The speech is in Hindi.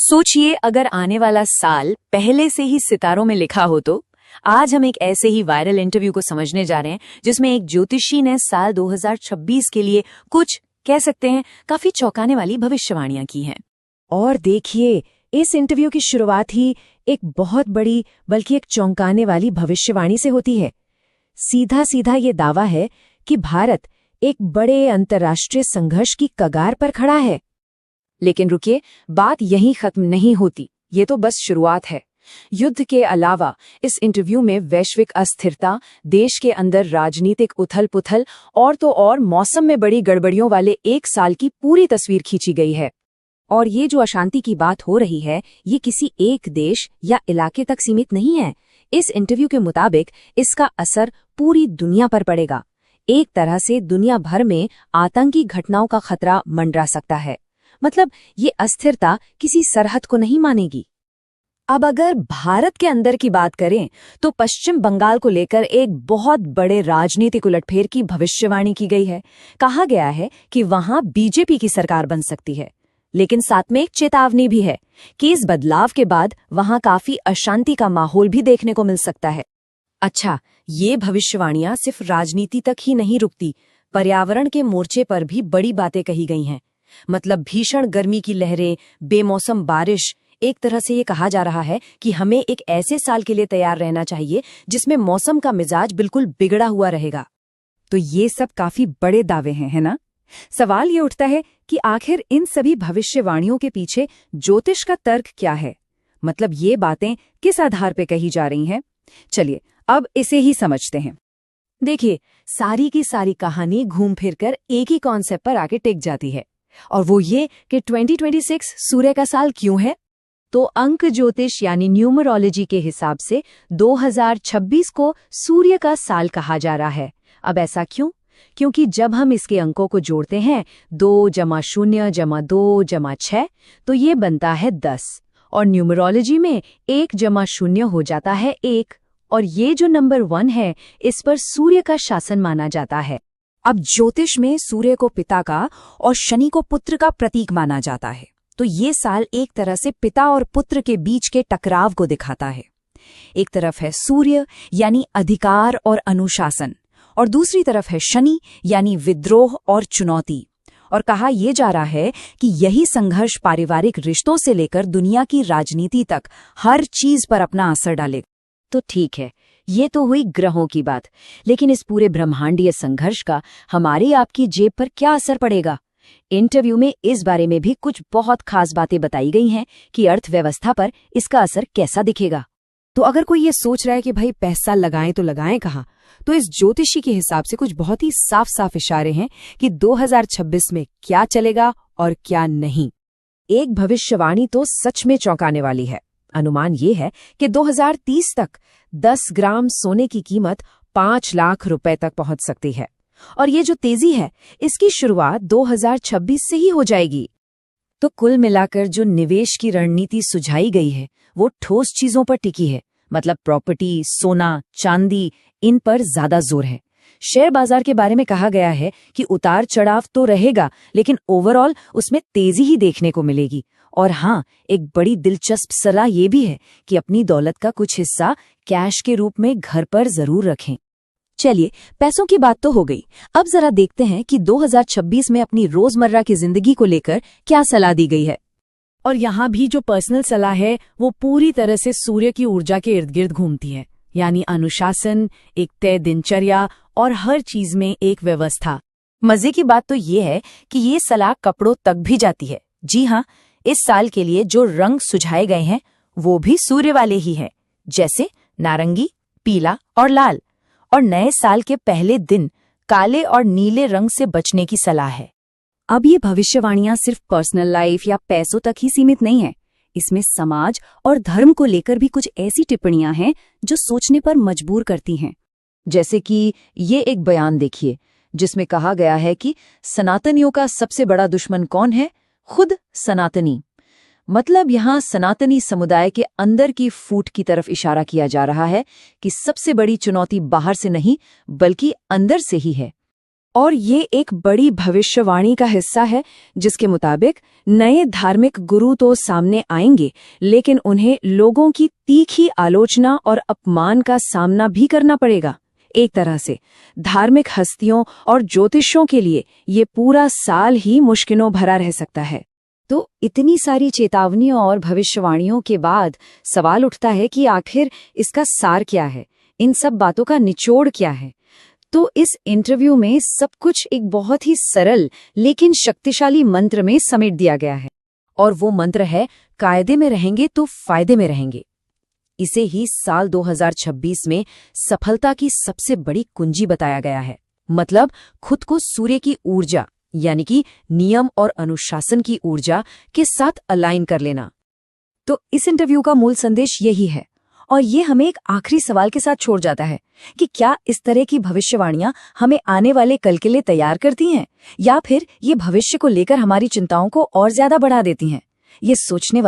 सोचिए अगर आने वाला साल पहले से ही सितारों में लिखा हो तो। आज हम एक ऐसे ही वायरल इंटरव्यू को समझने जा रहे हैं जिसमें एक ज्योतिषी ने साल 2026 के लिए कुछ कह सकते हैं काफी चौंकाने वाली भविष्यवाणियां की हैं। और देखिए, इस इंटरव्यू की शुरुआत ही एक बहुत बड़ी बल्कि एक चौंकाने वाली भविष्यवाणी से होती है। सीधा सीधा ये दावा है कि भारत एक बड़े अंतर्राष्ट्रीय संघर्ष की कगार पर खड़ा है। लेकिन रुकिए, बात यहीं खत्म नहीं होती, ये तो बस शुरुआत है। युद्ध के अलावा इस इंटरव्यू में वैश्विक अस्थिरता, देश के अंदर राजनीतिक उथल-पुथल और तो और मौसम में बड़ी गड़बड़ियों वाले एक साल की पूरी तस्वीर खींची गई है। और ये जो अशांति की बात हो रही है, ये किसी एक देश या इलाके तक सीमित नहीं है। इस इंटरव्यू के मुताबिक इसका असर पूरी दुनिया पर पड़ेगा। एक तरह से दुनिया भर में आतंकी घटनाओं का खतरा मंडरा सकता है। मतलब ये अस्थिरता किसी सरहद को नहीं मानेगी। अब अगर भारत के अंदर की बात करें तो पश्चिम बंगाल को लेकर एक बहुत बड़े राजनीतिक उलटफेर की भविष्यवाणी की गई है। कहा गया है कि वहां बीजेपी की सरकार बन सकती है, लेकिन साथ में एक चेतावनी भी है कि इस बदलाव के बाद वहां काफी अशांति का माहौल भी देखने को मिल सकता है। अच्छा, ये भविष्यवाणियां सिर्फ राजनीति तक ही नहीं रुकती, पर्यावरण के मोर्चे पर भी बड़ी बातें कही गई हैं। मतलब भीषण गर्मी की लहरें, बेमौसम बारिश। एक तरह से ये कहा जा रहा है कि हमें एक ऐसे साल के लिए तैयार रहना चाहिए जिसमें मौसम का मिजाज बिल्कुल बिगड़ा हुआ रहेगा। तो ये सब काफी बड़े दावे हैं, है ना? सवाल ये उठता है कि आखिर इन सभी भविष्यवाणियों के पीछे ज्योतिष का तर्क क्या है? मतलब ये बातें किस आधार पे कही जा रही हैं? चलिए अब इसे ही समझते हैं। देखिए, सारी की सारी कहानी घूम फिर कर एक ही कॉन्सेप्ट पर आके टिक जाती है, और वो ये कि 2026 सूर्य का साल क्यों है। तो अंक ज्योतिष यानी न्यूमरोलॉजी के हिसाब से 2026 को सूर्य का साल कहा जा रहा है। अब ऐसा क्यों? क्योंकि जब हम इसके अंकों को जोड़ते हैं 2 + 0 + 2 + 6 तो ये बनता है 10, और न्यूमरोलॉजी में 1 + 0 हो जाता है 1, और ये जो नंबर 1 है इस पर सूर्य का शासन माना जाता है। अब ज्योतिष में सूर्य को पिता का और शनि को पुत्र का प्रतीक माना जाता है, तो ये साल एक तरह से पिता और पुत्र के बीच के टकराव को दिखाता है। एक तरफ है सूर्य यानी अधिकार और अनुशासन, और दूसरी तरफ है शनि यानी विद्रोह और चुनौती। और कहा यह जा रहा है कि यही संघर्ष पारिवारिक रिश्तों से लेकर दुनिया की राजनीति तक हर चीज पर अपना असर डालेगा। तो ठीक है, ये तो हुई ग्रहों की बात, लेकिन इस पूरे ब्रह्मांडीय संघर्ष का हमारी आपकी जेब पर क्या असर पड़ेगा? इंटरव्यू में इस बारे में भी कुछ बहुत खास बातें बताई गई हैं कि अर्थव्यवस्था पर इसका असर कैसा दिखेगा। तो अगर कोई ये सोच रहा है कि भाई पैसा लगाएं तो लगाएं कहाँ, तो इस ज्योतिषी के हिसाब से कुछ बहुत ही साफ साफ इशारे हैं कि 2026 में क्या चलेगा और क्या नहीं। एक भविष्यवाणी तो सच में चौंकाने वाली है। अनुमान ये है कि 2030 तक 10 ग्राम सोने की कीमत 5 लाख रुपए तक पहुंच सकती है, और ये जो तेजी है इसकी शुरुआत 2026 से ही हो जाएगी। तो कुल मिलाकर जो निवेश की रणनीति सुझाई गई है वो ठोस चीजों पर टिकी है। मतलब प्रॉपर्टी, सोना, चांदी, इन पर ज्यादा जोर है। शेयर बाजार के बारे में कहा गया है कि उतार चढ़ाव तो रहेगा, लेकिन ओवरऑल उसमें तेजी ही देखने को मिलेगी। और हाँ, एक बड़ी दिलचस्प सलाह ये भी है कि अपनी दौलत का कुछ हिस्सा कैश के रूप में घर पर जरूर रखें। चलिए, पैसों की बात तो हो गई, अब जरा देखते हैं कि 2026 में अपनी रोजमर्रा की जिंदगी को लेकर क्या सलाह दी गई है। और यहाँ भी जो पर्सनल सलाह है वो पूरी तरह से सूर्य की ऊर्जा के इर्द गिर्द घूमती है, यानी अनुशासन, एक तय दिनचर्या और हर चीज में एक व्यवस्था। मजे की बात तो ये है कि ये सलाह कपड़ों तक भी जाती है। जी हाँ, इस साल के लिए जो रंग सुझाए गए हैं वो भी सूर्य वाले ही हैं, जैसे नारंगी, पीला और लाल। और नए साल के पहले दिन काले और नीले रंग से बचने की सलाह है। अब ये भविष्यवाणियां सिर्फ पर्सनल लाइफ या पैसों तक ही सीमित नहीं है। इसमें समाज और धर्म को लेकर भी कुछ ऐसी टिप्पणियां हैं जो सोचने पर मजबूर करती हैं। जैसे कि ये एक बयान देखिए जिसमें कहा गया है कि सनातनियों का सबसे बड़ा दुश्मन कौन है? खुद सनातनी। मतलब यहाँ सनातनी समुदाय के अंदर की फूट की तरफ इशारा किया जा रहा है कि सबसे बड़ी चुनौती बाहर से नहीं बल्कि अंदर से ही है। और ये एक बड़ी भविष्यवाणी का हिस्सा है, जिसके मुताबिक नए धार्मिक गुरु तो सामने आएंगे, लेकिन उन्हें लोगों की तीखी आलोचना और अपमान का सामना भी करना पड़ेगा। एक तरह से धार्मिक हस्तियों और ज्योतिषों के लिए ये पूरा साल ही मुश्किलों भरा रह सकता है। तो इतनी सारी चेतावनियों और भविष्यवाणियों के बाद सवाल उठता है कि आखिर इसका सार क्या है, इन सब बातों का निचोड़ क्या है। तो इस इंटरव्यू में सब कुछ एक बहुत ही सरल लेकिन शक्तिशाली मंत्र में समेट दिया गया है। और वो मंत्र है, कायदे में रहेंगे तो फायदे में रहेंगे। इसे ही साल 2026 में सफलता की सबसे बड़ी कुंजी बताया गया है। मतलब खुद को सूर्य की ऊर्जा यानी कि नियम और अनुशासन की ऊर्जा के साथ अलाइन कर लेना। तो इस इंटरव्यू का मूल संदेश यही है, और ये हमें एक आखिरी सवाल के साथ छोड़ जाता है कि क्या इस तरह की भविष्यवाणियां हमें आने वाले कल के लिए तैयार करती हैं, या फिर ये भविष्य को लेकर हमारी चिंताओं को और ज्यादा बढ़ा देती हैं। ये सोचने